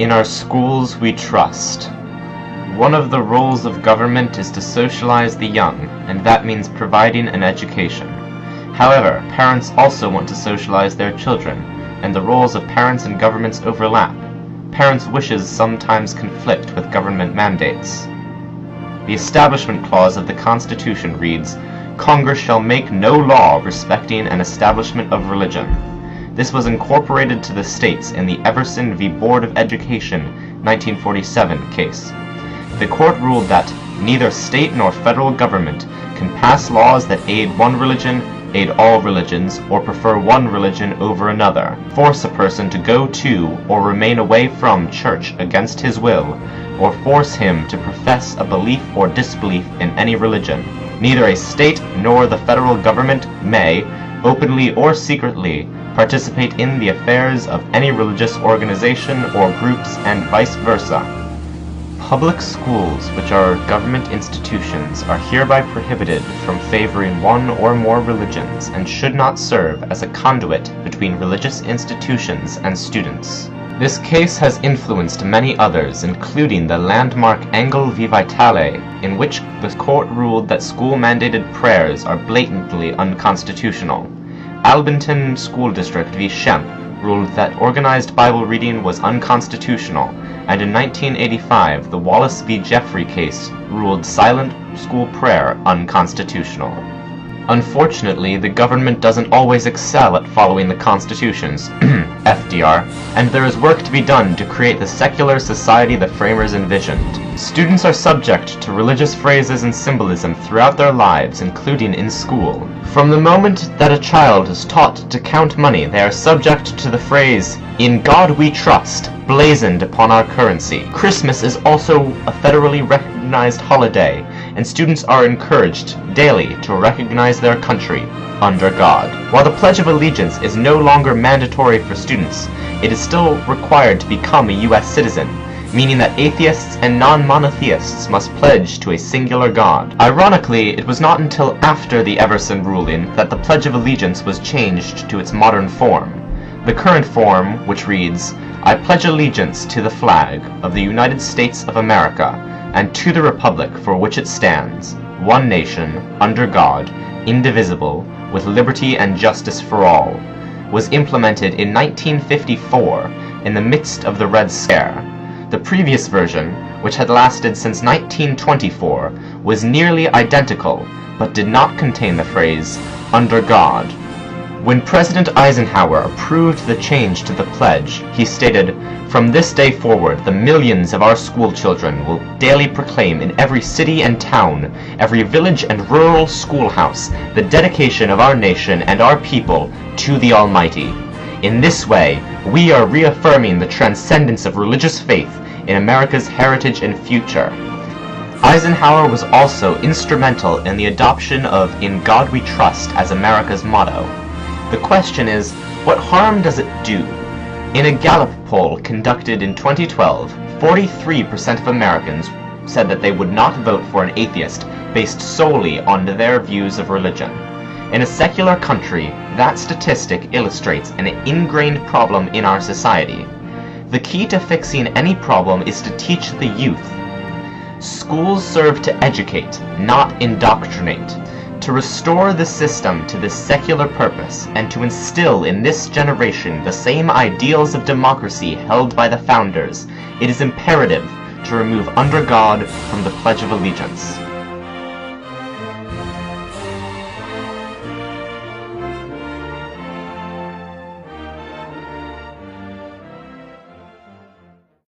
In our schools we trust. One of the roles of government is to socialize the young, and that means providing an education. However, parents also want to socialize their children, and the roles of parents and governments overlap. Parents' wishes sometimes conflict with government mandates. The Establishment Clause of the Constitution reads, "Congress shall make no law respecting an establishment of religion." This was incorporated to the states in the Everson v. Board of Education 1947 case. The court ruled that neither state nor federal government can pass laws that aid one religion, aid all religions, or prefer one religion over another, force a person to go to or remain away from church against his will, or force him to profess a belief or disbelief in any religion. Neither a state nor the federal government may, openly or secretly, participate in the affairs of any religious organization or groups, and vice versa. Public schools, which are government institutions, are hereby prohibited from favoring one or more religions and should not serve as a conduit between religious institutions and students. This case has influenced many others, including the landmark Engel v. Vitale, in which the court ruled that school-mandated prayers are blatantly unconstitutional. Albenton School District v. Schempp ruled that organized Bible reading was unconstitutional, and in 1985 the Wallace v. Jeffrey case ruled silent school prayer unconstitutional. Unfortunately, the government doesn't always excel at following the constitutions, FDR, and there is work to be done to create the secular society the framers envisioned. Students are subject to religious phrases and symbolism throughout their lives, including in school. From the moment that a child is taught to count money, they are subject to the phrase, "In God we trust," blazoned upon our currency. Christmas is also a federally recognized holiday, and students are encouraged daily to recognize their country under God. While the Pledge of Allegiance is no longer mandatory for students, it is still required to become a U.S. citizen, meaning that atheists and non-monotheists must pledge to a singular God. Ironically, it was not until after the Everson ruling that the Pledge of Allegiance was changed to its modern form. The current form, which reads, "I pledge allegiance to the flag of the United States of America, and to the republic for which it stands, one nation, under God, indivisible, with liberty and justice for all," was implemented in 1954 in the midst of the Red Scare. The previous version, which had lasted since 1924, was nearly identical, but did not contain the phrase, "under God." When President Eisenhower approved the change to the pledge, he stated, "From this day forward, the millions of our school children will daily proclaim in every city and town, every village and rural schoolhouse, the dedication of our nation and our people to the Almighty. In this way, we are reaffirming the transcendence of religious faith in America's heritage and future." Eisenhower was also instrumental in the adoption of "In God We Trust" as America's motto. The question is, what harm does it do? In a Gallup poll conducted in 2012, 43% of Americans said that they would not vote for an atheist based solely on their views of religion. In a secular country, that statistic illustrates an ingrained problem in our society. The key to fixing any problem is to teach the youth. Schools serve to educate, not indoctrinate. To restore the system to this secular purpose, and to instill in this generation the same ideals of democracy held by the founders, it is imperative to remove "under God" from the Pledge of Allegiance.